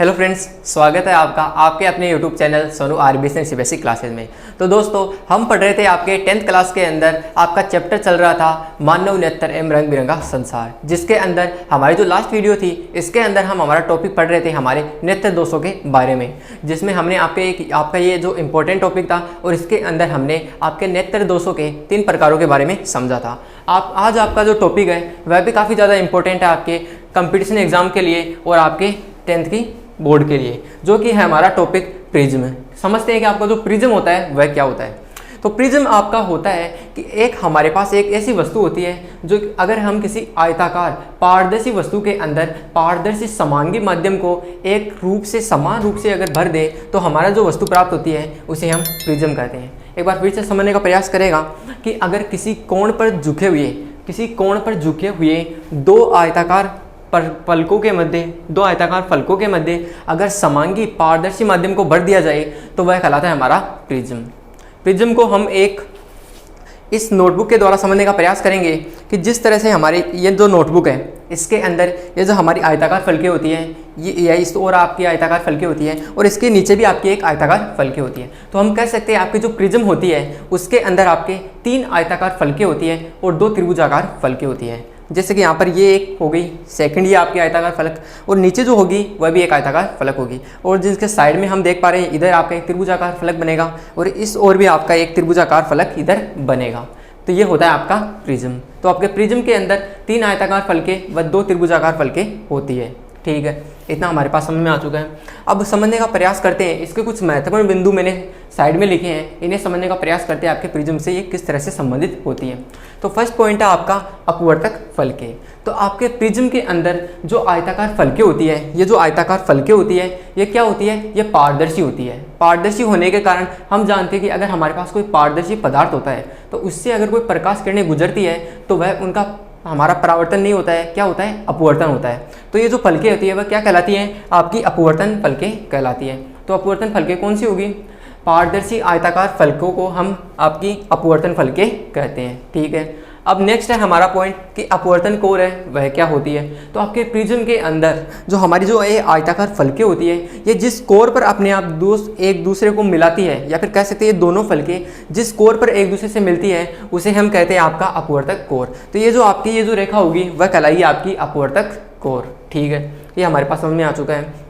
Hello friends, स्वागत है आपका आपके अपने YouTube channel Sonu RBSN CBSE classes में। तो दोस्तों, हम पढ़ रहे थे आपके 10th क्लास के अंदर आपका चैप्टर चल रहा था मानव नेत्र एवं रंग बिरंगा संसार, जिसके अंदर हमारी जो लास्ट वीडियो थी इसके अंदर हम हमारा टॉपिक पढ़ रहे थे हमारे नेत्र दोषों के बारे में, जिसमें हमने आपका ये जो इम्पोर्टेंट टॉपिक था और इसके अंदर हमने आपके नेत्र दोषों के 3 प्रकारों के बारे में समझा था। आज आपका जो टॉपिक है वह भी काफ़ी ज़्यादा इंपॉर्टेंट है आपके कंपटीशन एग्जाम के लिए और आपके 10th की बोर्ड के लिए, जो कि है हमारा टॉपिक प्रिज्म। समझते हैं कि आपका जो प्रिज्म होता है वह क्या होता है। तो प्रिज्म आपका होता है कि एक हमारे पास एक ऐसी वस्तु होती है जो अगर हम किसी आयताकार पारदर्शी वस्तु के अंदर पारदर्शी समांगी माध्यम को एक रूप से समान रूप से अगर भर दे तो हमारा जो वस्तु प्राप्त होती है उसे हम प्रिज्म कहते हैं। एक बार फिर से समझने का प्रयास करेगा कि अगर किसी कोण पर झुके हुए दो आयताकार फलकों के मध्य अगर समांगी पारदर्शी माध्यम को भर दिया जाए तो वह कहलाता है हमारा प्रिज्म। प्रिज्म को हम एक इस नोटबुक के द्वारा समझने का प्रयास करेंगे कि जिस तरह से हमारी ये जो नोटबुक है इसके अंदर ये जो हमारी आयताकार फलकें होती हैं ये इस और आपकी आयताकार फलकें होती हैं और इसके नीचे भी आपकी एक आयताकार फलकें होती हैं। तो हम कह सकते हैं आपकी जो प्रिज्म होती है उसके अंदर आपके 3 आयताकार फलकें होती हैं और 2 त्रिभुजाकार फलकें होती हैं। जैसे कि यहाँ पर ये एक हो गई सेकंड, ये आपकी आयताकार फलक और नीचे जो होगी वह भी एक आयताकार फलक होगी और जिसके साइड में हम देख पा रहे हैं इधर आपका एक त्रिभुजाकार फलक बनेगा और इस ओर भी आपका एक त्रिभुजाकार फलक इधर बनेगा। तो ये होता है आपका प्रिज्म। तो आपके प्रिज्म के अंदर 3 आयताकार फलकें व 2 त्रिभुजाकार फलकें होती है। ठीक है, इतना हमारे पास समझ में आ चुका है। अब समझने का प्रयास करते हैं, इसके कुछ महत्वपूर्ण बिंदु मैंने साइड में लिखे हैं, इन्हें समझने का प्रयास करते हैं आपके प्रिज्म से ये किस तरह से संबंधित होती है। तो फर्स्ट पॉइंट है आपका अपवर्तक फलकें। तो आपके प्रिज्म के अंदर जो आयताकार फलकें होती है, ये जो आयताकार फलकें होती है ये क्या होती है, ये पारदर्शी होती है। पारदर्शी होने के कारण हम जानते हैं कि अगर हमारे पास कोई पारदर्शी पदार्थ होता है तो उससे अगर कोई प्रकाश किरणें गुजरती है तो वह उनका हमारा परावर्तन नहीं होता है, क्या होता है, अपवर्तन होता है। तो ये जो फलकें होती है वह क्या कहलाती हैं, आपकी अपवर्तन फलकें कहलाती है। तो अपवर्तन फलकें कौन सी होगी, पारदर्शी आयताकार फलकों को हम आपकी अपवर्तन फलकें कहते हैं। ठीक है, अब नेक्स्ट है हमारा पॉइंट कि अपवर्तन कोर है वह क्या होती है। तो आपके प्रिज्म के अंदर जो हमारी जो ये आयताकार फलकें होती है ये जिस कोर पर अपने आप एक दूसरे को मिलाती है, या फिर कह सकते हैं ये दोनों फलकें जिस कोर पर एक दूसरे से मिलती है उसे हम कहते हैं आपका अपवर्तक कोर। तो ये जो आपकी ये जो रेखा होगी वह कहलाएगी आपकी अपवर्तक कोर। ठीक है, ये हमारे पास समझ में आ चुका है।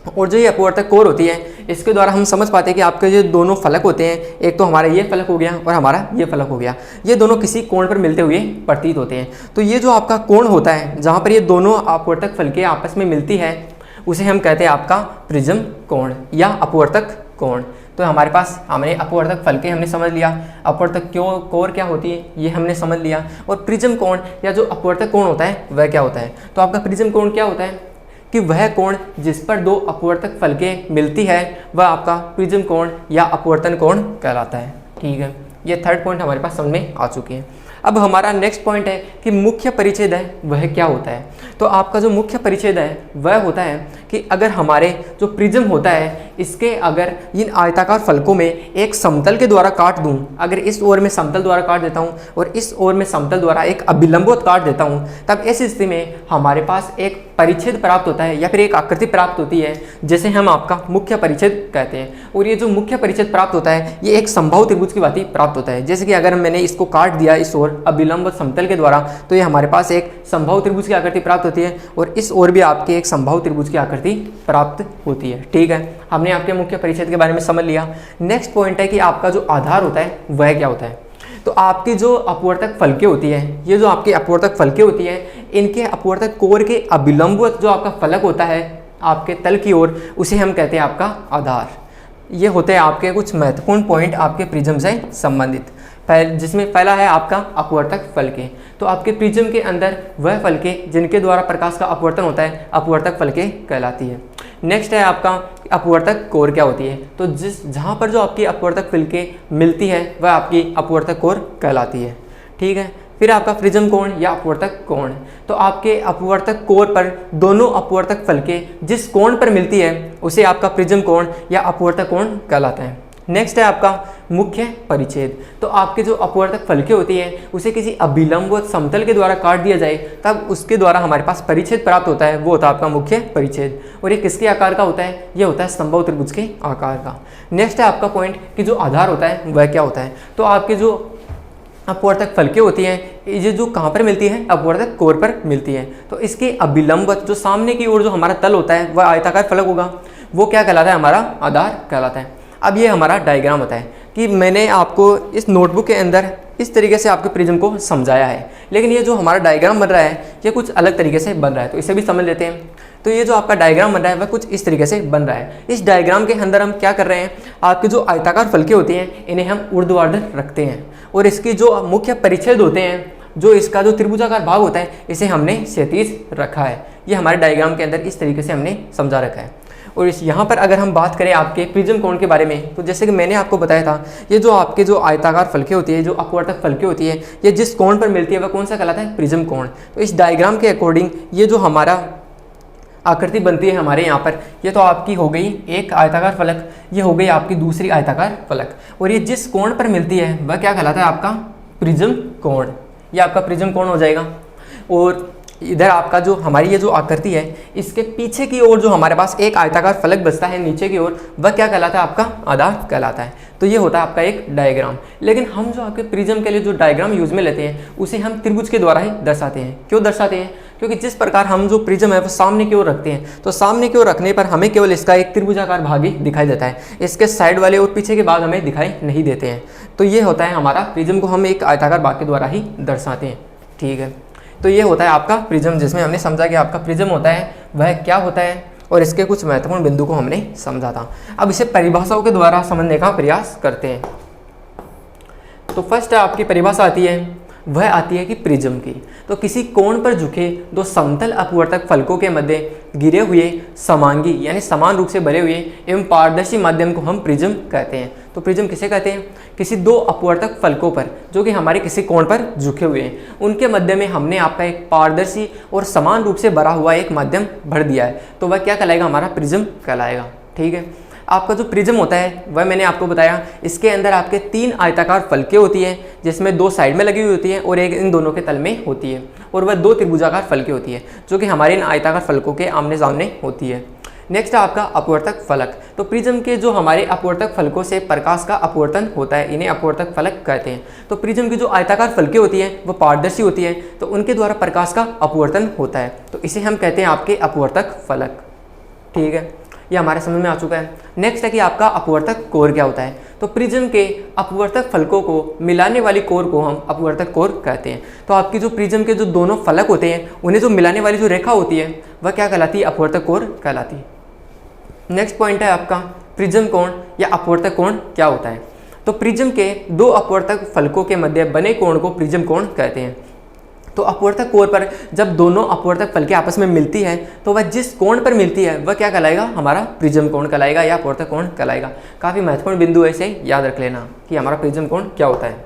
और जो ये अपवर्तक कोर होती है इसके द्वारा हम समझ पाते हैं कि आपके जो दोनों फलक होते हैं, एक तो हमारा ये फलक हो गया और हमारा ये फलक हो गया, ये दोनों किसी कोण पर मिलते हुए प्रतीत होते हैं। तो ये जो आपका कोण होता है जहाँ पर ये दोनों अपवर्तक फलकें आपस में मिलती है उसे हम कहते हैं आपका प्रिज्म कोण या अपवर्तक कोण। तो हमारे पास हमने अपवर्तक फलकें हमने समझ लिया, अपवर्तक कोर क्या होती है ये हमने समझ लिया, और प्रिज्म कोण या जो अपवर्तक कोण होता है वह क्या होता है। तो आपका प्रिज्म कोण क्या होता है कि वह कोण जिस पर 2 अपवर्तक फलकें मिलती है वह आपका प्रिज्म कोण या अपवर्तन कोण कहलाता है। ठीक है, ये थर्ड पॉइंट हमारे पास समझ में आ चुकी है। अब हमारा नेक्स्ट पॉइंट है कि मुख्य परिच्छेद है वह क्या होता है। तो आपका जो मुख्य परिच्छेद है वह होता है कि अगर हमारे जो प्रिज्म होता है इसके अगर इन आयताकार फलकों में एक समतल के द्वारा काट दूं, अगर इस ओर में समतल द्वारा काट देता हूं और इस ओर में समतल द्वारा एक अभिलंबवत काट देता हूं, तब इस स्थिति में हमारे पास एक परिच्छेद प्राप्त होता है या फिर एक आकृति प्राप्त होती है जिसे हम आपका मुख्य परिच्छेद कहते हैं। और ये जो मुख्य परिच्छेद प्राप्त होता है ये एक समबाहु त्रिभुज की भांति प्राप्त होता है। जैसे कि अगर मैंने इसको काट दिया इस ओर अभिलंब समतल के द्वारा तो ये हमारे पास एक समबाहु त्रिभुज की आकृति प्राप्त होती है और इस ओर भी आपके एक समबाहु त्रिभुज की आकृति प्राप्त होती है। ठीक है, हमने आपके मुख्य परिच्छेद के बारे में समझ लिया। नेक्स्ट पॉइंट है कि आपका जो आधार होता है वह क्या होता है। तो आपकी जो अपवर्तक फलकें होती है, ये जो आपकी अपवर्तक फलकें होती है इनके अपवर्तक कोर के अभिलंबवत जो आपका फलक होता है आपके तल की ओर उसे हम कहते हैं आपका आधार। ये होते हैं आपके कुछ महत्वपूर्ण पॉइंट आपके प्रिज्म से संबंधित, जिसमें पहला है आपका अपवर्तक फलकें। तो आपके प्रिज्म के अंदर वह फलकें जिनके द्वारा प्रकाश का अपवर्तन होता है अपवर्तक फलकें कहलाती है। नेक्स्ट है आपका अपवर्तक कोर क्या होती है। तो जहाँ पर जो आपकी अपवर्तक फलकें मिलती है वह आपकी अपवर्तक कोर कहलाती है। ठीक है, फिर आपका प्रिज्म कोण या अपवर्तक कोण। तो आपके अपवर्तक कोर पर दोनों अपवर्तक फलकें जिस कोण पर मिलती है उसे आपका प्रिज्म कोण या अपवर्तक कोण कहलाता है। नेक्स्ट है आपका मुख्य परिच्छेद। तो आपके जो अपवर्तक फलकें होती है उसे किसी अभिलंब व समतल के द्वारा काट दिया जाए तब उसके द्वारा हमारे पास परिच्छेद प्राप्त होता है, वो होता है आपका मुख्य परिच्छेद। और ये किसके आकार का होता है? ये होता है समबाहु त्रिभुज के आकार का। नेक्स्ट है आपका पॉइंट कि जो आधार होता है वह क्या होता है। तो आपके जो अपवर्तक फलकें होती हैं ये जो कहाँ पर मिलती है? अपवर्तक कोर पर मिलती है। तो इसके अभिलंबवत जो सामने की ओर जो हमारा तल होता है वह आयताकार फलक होगा, वो क्या कहलाता है? हमारा आधार कहलाता है। अब ये हमारा डायग्राम होता है कि मैंने आपको इस नोटबुक के अंदर इस तरीके से आपके प्रिज्म को समझाया है, लेकिन ये जो हमारा डायग्राम बन रहा है ये कुछ अलग तरीके से बन रहा है, तो इसे भी समझ लेते हैं। तो ये जो आपका डायग्राम बन रहा है वह कुछ इस तरीके से बन रहा है। इस डायग्राम के अंदर हम क्या कर रहे हैं? आपके जो आयताकार फलकें होती हैं इन्हें हम ऊर्ध्वाधर रखते हैं और इसकी जो मुख्य परिच्छेद होते हैं, जो इसका जो त्रिभुजाकार भाग होता है, इसे हमने क्षैतिज रखा है। ये हमारे डायग्राम के अंदर इस तरीके से हमने समझा रखा है। और इस यहाँ पर अगर हम बात करें आपके प्रिज्म कोण के बारे में, तो जैसे कि मैंने आपको बताया था, ये जो आपके जो आयताकार फलकें होती है, जो अपवर्तक फलकें होती है, ये जिस कोण पर मिलती है वह कौन सा कहलाता है? प्रिज्म कोण। तो इस डायग्राम के अकॉर्डिंग ये जो हमारा आकृति बनती है हमारे यहाँ पर, ये तो आपकी हो गई एक आयताकार फलक, ये हो गई आपकी दूसरी आयताकार फलक, और ये जिस कोण पर मिलती है वह क्या कहलाता है? आपका प्रिज्म कोण। ये आपका प्रिज्म कोण हो जाएगा। और इधर आपका जो हमारी ये जो आकृति है इसके पीछे की ओर जो हमारे पास एक आयताकार फलक बचता है नीचे की ओर, वह क्या कहलाता है? आपका आधार कहलाता है। तो ये होता है आपका एक डायग्राम। लेकिन हम जो आपके प्रिज्म के लिए जो डायग्राम यूज में लेते हैं उसे हम त्रिभुज के द्वारा ही दर्शाते हैं। क्यों दर्शाते हैं? क्योंकि जिस प्रकार हम जो प्रिज्म है वो सामने की ओर रखते हैं, तो सामने की ओर रखने पर हमें केवल इसका एक त्रिभुजाकार भाग ही दिखाई देता है, इसके साइड वाले और पीछे के भाग हमें दिखाई नहीं देते हैं। तो ये होता है हमारा प्रिज्म को हम एक आयताकार भाग के द्वारा ही दर्शाते हैं। ठीक है, तो ये होता है आपका प्रिज्म, जिसमें हमने समझा कि आपका प्रिज्म होता है वह क्या होता है और इसके कुछ महत्वपूर्ण बिंदु को हमने समझा था। अब इसे परिभाषाओं के द्वारा समझने का प्रयास करते हैं। तो फर्स्ट आपकी परिभाषा आती है, वह आती है कि प्रिज्म की। तो किसी कोण पर झुके दो समतल अपवर्तक फलकों के मध्य गिरे हुए समांगी यानी समान रूप से भरे हुए एवं पारदर्शी माध्यम को हम प्रिज्म कहते हैं। तो प्रिज्म किसे कहते हैं? किसी दो अपवर्तक फलकों पर जो कि हमारे किसी कोण पर झुके हुए हैं, उनके मध्य में हमने आपका एक पारदर्शी और समान रूप से भरा हुआ एक माध्यम भर दिया है, तो वह क्या कहलाएगा? हमारा प्रिज्म कहलाएगा। ठीक है, आपका जो प्रिज्म होता है वह मैंने आपको बताया, इसके अंदर आपके 3 आयताकार फलकें होती है, जिसमें 2 साइड में लगी हुई होती है और एक इन दोनों के तल में होती है, और वह 2 त्रिभुजाकार फलकें होती है जो कि हमारे इन आयताकार फलकों के आमने सामने होती है। नेक्स्ट है आपका अपवर्तक फलक। तो प्रिज्म के जो हमारे अपवर्तक फलकों से प्रकाश का अपवर्तन होता है, इन्हें अपवर्तक फलक कहते हैं। तो प्रिज्म की जो आयताकार फलकें होती हैं वो पारदर्शी होती है, तो उनके द्वारा प्रकाश का अपवर्तन होता है, तो इसे हम कहते हैं आपके अपवर्तक फलक। ठीक है, ये हमारे समझ में आ चुका है। नेक्स्ट है कि आपका अपवर्तक कोर क्या होता है। तो प्रिज्म के अपवर्तक फलकों को मिलाने वाली कोर को हम अपवर्तक कोर कहते हैं। तो आपकी जो प्रिज्म के जो दोनों फलक होते हैं उन्हें जो मिलाने वाली जो रेखा होती है वह क्या कहलाती है? अपवर्तक कोर कहलाती है। नेक्स्ट पॉइंट है आपका प्रिज्म कोण या अपवर्तक कोण क्या होता है। तो प्रिज्म के 2 अपवर्तक फलकों के मध्य बने कोण को प्रिज्म कोण कहते हैं। तो अपवर्तक कोर पर जब दोनों अपवर्तक फलकें आपस में मिलती है तो वह जिस कोण पर मिलती है वह क्या कहलाएगा? हमारा प्रिज्म कोण कहलाएगा या अपवर्तक कोण कहलाएगा। काफ़ी महत्वपूर्ण बिंदु है, इसे याद रख लेना कि हमारा प्रिज्म कोण क्या होता है।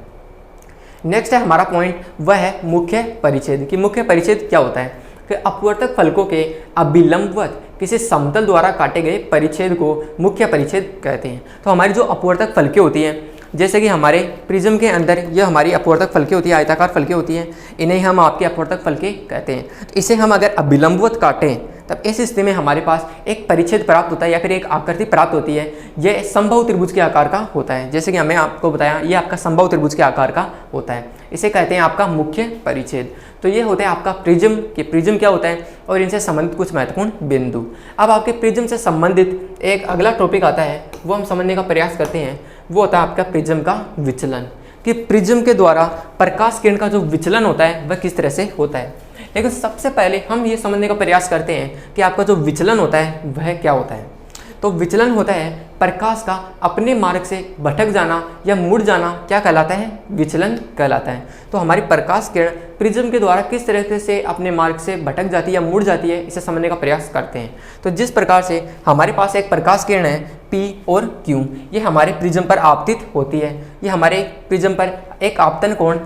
नेक्स्ट है हमारा पॉइंट, वह है मुख्य परिच्छेद। कि मुख्य परिच्छेद क्या होता है? कि अपवर्तक फलकों के अभिलंबवत किसी समतल द्वारा काटे गए परिच्छेद को मुख्य परिच्छेद कहते हैं। तो हमारी जो अपवर्तक फलकें होती हैं, जैसे कि हमारे प्रिज्म के अंदर ये हमारी अपवर्तक फलकें होती है, आयताकार फलकें होती हैं, इन्हें हम आपके अपवर्तक फलकें कहते हैं। तो इसे हम अगर अभिलंबवत काटें तब इस स्थिति में हमारे पास एक परिच्छेद प्राप्त होता है या फिर एक आकृति प्राप्त होती है। यह समबाहु त्रिभुज के आकार का होता है, जैसे कि हमें आपको बताया ये आपका समबाहु त्रिभुज के आकार का होता है, इसे कहते हैं आपका मुख्य परिच्छेद। तो ये होता है आपका प्रिज्म। कि प्रिज्म क्या होता है और इनसे संबंधित कुछ महत्वपूर्ण बिंदु। अब आपके प्रिज्म से संबंधित एक अगला टॉपिक आता है, वो हम समझने का प्रयास करते हैं, वो होता है आपका प्रिज्म का विचलन। कि प्रिज्म के द्वारा प्रकाश किरण का जो विचलन होता है वह किस तरह से होता है। लेकिन सबसे पहले हम ये समझने का प्रयास करते हैं कि आपका जो विचलन होता है वह क्या होता है। तो विचलन होता है प्रकाश का अपने मार्ग से भटक जाना या मुड़ जाना, क्या कहलाता है? विचलन कहलाता है। तो हमारी प्रकाश किरण प्रिज्म के द्वारा किस तरह से अपने मार्ग से भटक जाती है या मुड़ जाती है, इसे समझने का प्रयास करते हैं। तो जिस प्रकार से हमारे पास एक प्रकाश किरण है P और Q, ये हमारे प्रिज्म पर आपतित होती है। ये हमारे प्रिज्म पर एक आपतन कोण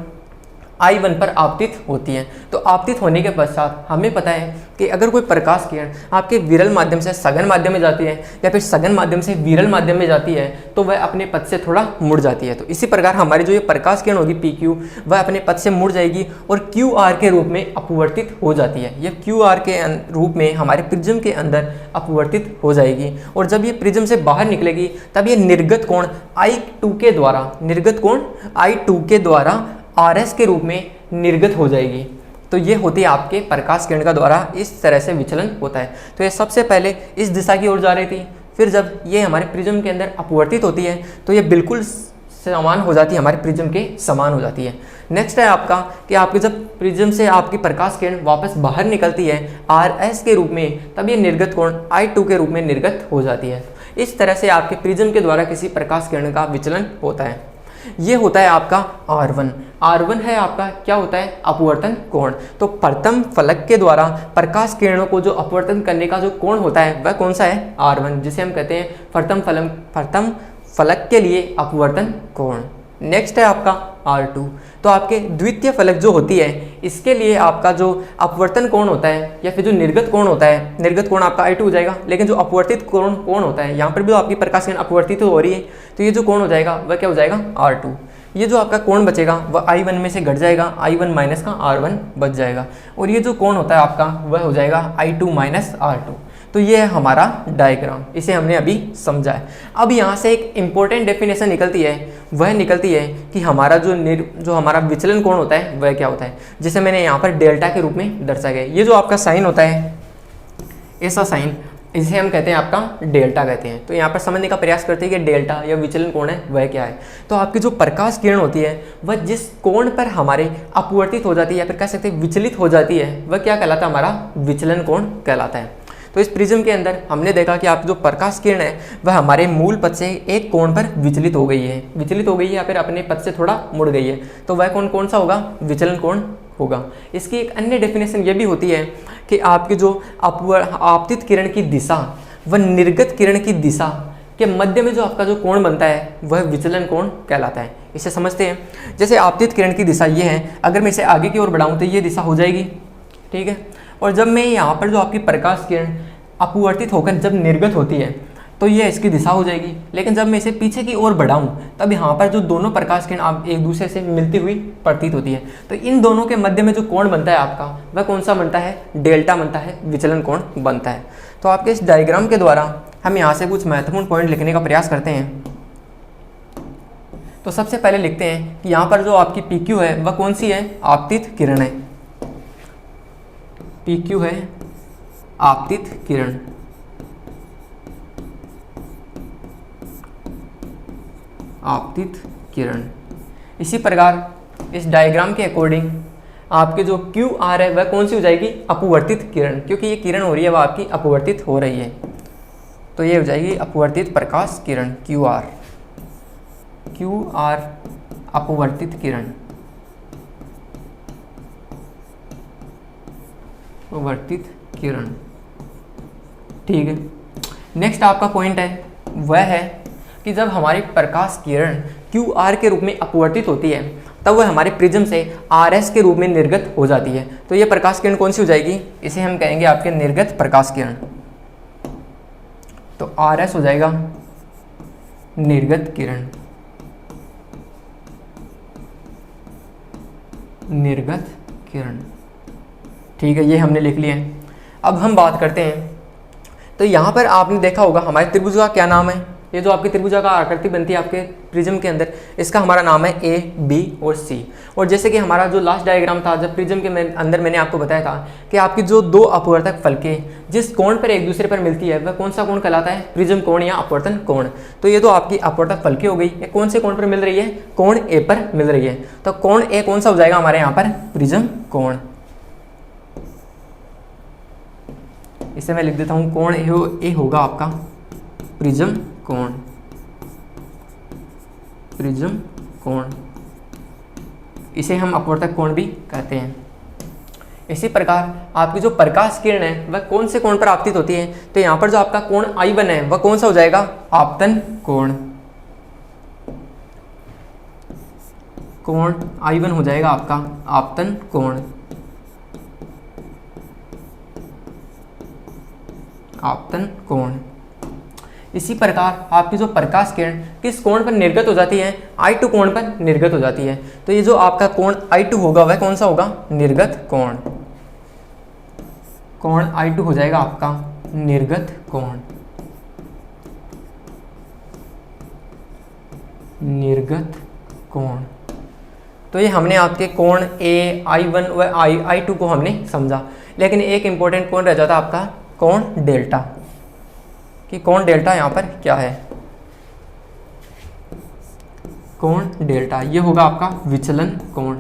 I1 पर आपतित होती हैं। तो आपतित होने के पश्चात हमें पता है कि अगर कोई प्रकाश किरण आपके विरल माध्यम से सघन माध्यम में जाती है या फिर सघन माध्यम से विरल माध्यम में जाती है तो वह अपने पथ से थोड़ा मुड़ जाती है। तो इसी प्रकार हमारी जो ये प्रकाश किरण होगी PQ वह अपने पथ से मुड़ जाएगी और QR के रूप में अपवर्तित हो जाती है। यह QR के रूप में हमारे प्रिज्म के अंदर अपवर्तित हो जाएगी और जब ये प्रिज्म से बाहर निकलेगी तब ये निर्गत कोण I2 के द्वारा RS के रूप में निर्गत हो जाएगी। तो ये होती है आपके प्रकाश किरण का द्वारा इस तरह से विचलन होता है। तो ये सबसे पहले इस दिशा की ओर जा रही थी, फिर जब ये हमारे प्रिज्म के अंदर अपवर्तित होती है तो ये बिल्कुल समान हो जाती है, हमारे प्रिज्म के समान हो जाती है। नेक्स्ट है आपका कि आपके जब प्रिज्म से आपकी प्रकाश किरण वापस बाहर निकलती है RS के रूप में, तब ये निर्गत कोण I2 के रूप में निर्गत हो जाती है। इस तरह से आपके प्रिज्म के द्वारा किसी प्रकाश किरण का विचलन होता है। ये होता है आपका R1 है आपका क्या होता है, अपवर्तन कोण। तो प्रथम फलक के द्वारा प्रकाश किरणों को जो अपवर्तन करने का जो कोण होता है वह कौन सा है, R1, जिसे हम कहते हैं प्रथम फलक के लिए अपवर्तन कोण। नेक्स्ट है आपका R2। तो आपके द्वितीय फलक जो होती है इसके लिए आपका जो अपवर्तन कोण होता है या फिर जो निर्गत कोण होता है, निर्गत कोण आपका I2 हो जाएगा, लेकिन जो अपवर्तित कोण होता है यहाँ पर भी आपकी प्रकाश किरण अपवर्तित हो रही है तो ये जो कोण हो जाएगा वह क्या हो जाएगा, R2। ये जो आपका कोण बचेगा वह I1 में से घट जाएगा, I1 माइनस का R1 बच जाएगा और ये जो कोण होता है आपका वह हो जाएगा I2 माइनस R2। तो ये है हमारा डायग्राम, इसे हमने अभी समझा है। अब यहाँ से एक इम्पोर्टेंट डेफिनेशन निकलती है, वह निकलती है कि हमारा जो हमारा विचलन कोण होता है वह क्या होता है, जिसे मैंने यहाँ पर डेल्टा के रूप में दर्शाया गया। ये जो आपका साइन होता है, ऐसा साइन, इसे हम कहते हैं आपका डेल्टा कहते हैं। तो यहाँ पर समझने का प्रयास करते हैं कि डेल्टा या विचलन कोण है वह क्या है। तो आपकी जो प्रकाश किरण होती है वह जिस कोण पर हमारे अपवर्तित हो जाती है या फिर कह सकते हैं विचलित हो जाती है वह क्या कहलाता है, हमारा विचलन कोण कहलाता है। तो इस प्रिज्म के अंदर हमने देखा कि आप जो प्रकाश किरण है वह हमारे मूल पथ से एक कोण पर विचलित हो गई है या फिर अपने पथ से थोड़ा मुड़ गई है, तो वह कोण कौन सा होगा, विचलन कोण होगा। इसकी एक अन्य डेफिनेशन ये भी होती है कि आपकी जो आपतित किरण की दिशा व निर्गत किरण की दिशा के मध्य में जो आपका जो कोण बनता है वह विचलन कोण कहलाता है। इसे समझते हैं। जैसे आपतित किरण की दिशा ये है, अगर मैं इसे आगे की ओर बढ़ाऊँ तो ये दिशा हो जाएगी, ठीक है। और जब मैं यहाँ पर जो आपकी प्रकाश किरण अपवर्तित होकर जब निर्गत होती है तो ये इसकी दिशा हो जाएगी, लेकिन जब मैं इसे पीछे की ओर बढ़ाऊँ तब यहाँ पर जो दोनों प्रकाश किरण आप एक दूसरे से मिलती हुई प्रतीत होती है। तो इन दोनों के मध्य में जो कोण बनता है आपका वह कौन सा बनता है, डेल्टा बनता है, विचलन कोण बनता है। तो आपके इस डायग्राम के द्वारा हम यहाँ से कुछ महत्वपूर्ण पॉइंट लिखने का प्रयास करते हैं। तो सबसे पहले लिखते हैं कि यहाँ पर जो आपकी PQ है वह कौन सी है, आपतित किरण है। PQ है आपतित किरण। आपतित किरण। इसी प्रकार इस डायग्राम के अकॉर्डिंग आपके जो QR है वह कौन सी हो जाएगी, अपवर्तित किरण, क्योंकि ये किरण हो रही है वह आपकी अपवर्तित हो रही है। तो ये हो जाएगी अपवर्तित प्रकाश किरण QR अपवर्तित किरण, अपवर्तित किरण, ठीक है। नेक्स्ट आपका पॉइंट है वह है कि जब हमारी प्रकाश किरण QR के रूप में अपवर्तित होती है तब वह हमारे प्रिज्म से RS के रूप में निर्गत हो जाती है। तो ये प्रकाश किरण कौन सी हो जाएगी, इसे हम कहेंगे आपके निर्गत प्रकाश किरण। तो RS हो जाएगा निर्गत किरण, निर्गत किरण, ठीक है। ये हमने लिख लिया है। अब हम बात करते हैं, तो यहाँ पर आपने देखा होगा हमारे त्रिभुज का क्या नाम है, ये जो आपकी त्रिभुजा का आकृति बनती है आपके प्रिज्म के अंदर, इसका हमारा नाम है A, B और C। और जैसे कि हमारा जो लास्ट डायग्राम था जब प्रिज्म के अंदर मैंने आपको बताया था कि आपकी जो दो अपवर्तक फलकें जिस कोण पर एक दूसरे पर मिलती है वह कौन सा कोण कहलाता है, प्रिज्म कोण या अपवर्तन कोण। तो ये तो आपकी अपवर्तक फलकें हो गई, ये कौन से कोण पर मिल रही है, कोण A पर मिल रही है। तो कोण A कौन सा हो जाएगा हमारे यहाँ पर, प्रिज्म कोण। इसे मैं लिख देता हूँ, कोण A होगा आपका प्रिज्म कोण, प्रिज्म कोण। इसे हम अपवर्तक कोण भी कहते हैं। इसी प्रकार आपकी जो प्रकाश किरण है वह कौन से कोण पर आपतित होती है, तो यहाँ पर जो आपका कोण I1 है वह कौन सा हो जाएगा, आपतन कोण, कोण I1 हो जाएगा आपका आपतन कोण, आपतन कोण। इसी प्रकार आपकी जो प्रकाश किरण किस कोण पर निर्गत हो जाती है, I2 कोण पर निर्गत हो जाती है। तो ये जो आपका कोण I2 होगा वह कौन सा होगा, निर्गत कोण। कोण I2 हो जाएगा आपका निर्गत कोण, निर्गत कोण। तो ये हमने आपके कोण A, I1 व I2 को हमने समझा, लेकिन एक इंपॉर्टेंट कोण रह जाता आपका कोण डेल्टा, कि कोण डेल्टा यहाँ पर क्या है। कोण डेल्टा ये होगा आपका विचलन कोण।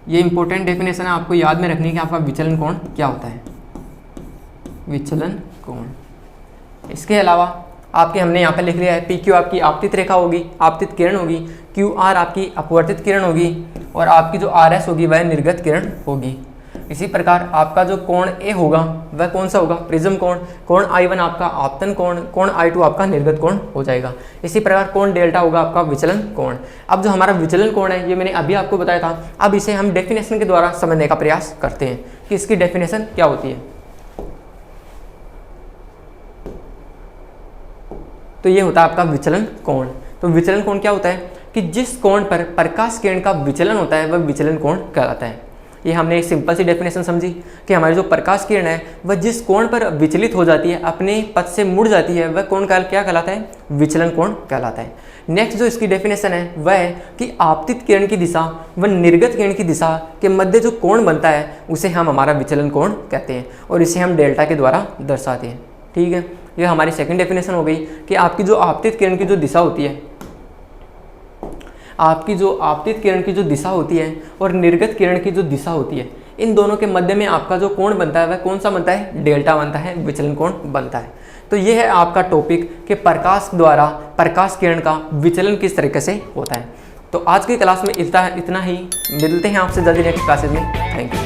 ये इंपॉर्टेंट डेफिनेशन है, आपको याद में रखनी है कि आपका विचलन कोण क्या होता है, विचलन कोण। इसके अलावा आपके हमने यहाँ पर लिख लिया है PQ आपकी आपतित रेखा होगी, आपतित किरण होगी, QR आपकी अपवर्तित किरण होगी, और आपकी जो RS होगी वह निर्गत किरण होगी। इसी प्रकार आपका जो कोण A होगा वह कौन सा होगा, प्रिज्म कोण। कोण I1 आपका आपतन कोण, कोण I2 आपका निर्गत कोण हो जाएगा। इसी प्रकार कोण डेल्टा होगा आपका विचलन कोण। अब जो हमारा विचलन कोण है ये मैंने अभी आपको बताया था, अब इसे हम डेफिनेशन के द्वारा समझने का प्रयास करते हैं कि इसकी डेफिनेशन क्या होती है। तो ये होता है आपका विचलन कोण। तो विचलन कोण क्या होता है कि जिस कोण पर प्रकाश किरण का विचलन होता है वह विचलन कोण कहलाता है। ये हमने एक सिंपल सी डेफिनेशन समझी कि हमारी जो प्रकाश किरण है वह जिस कोण पर विचलित हो जाती है, अपने पथ से मुड़ जाती है, वह कोण क्या कहलाता है, विचलन कोण कहलाता है। नेक्स्ट जो इसकी डेफिनेशन है वह है कि आपतित किरण की दिशा व निर्गत किरण की दिशा के मध्य जो कोण बनता है उसे हम हमारा विचलन कोण कहते हैं, और इसे हम डेल्टा के द्वारा दर्शाते हैं। ठीक है, ये हमारी सेकंड डेफिनेशन हो गई कि आपकी जो आपतित किरण की जो दिशा होती है, आपकी जो आपतित किरण की जो दिशा होती है और निर्गत किरण की जो दिशा होती है, इन दोनों के मध्य में आपका जो कोण बनता है वह कौन सा बनता है, डेल्टा बनता है, विचलन कोण बनता है। तो ये है आपका टॉपिक कि प्रकाश द्वारा प्रकाश किरण का विचलन किस तरीके से होता है। तो आज की क्लास में इतना ही, मिलते हैं आपसे जल्दी नेक्स्ट क्लासेज में। Thank you.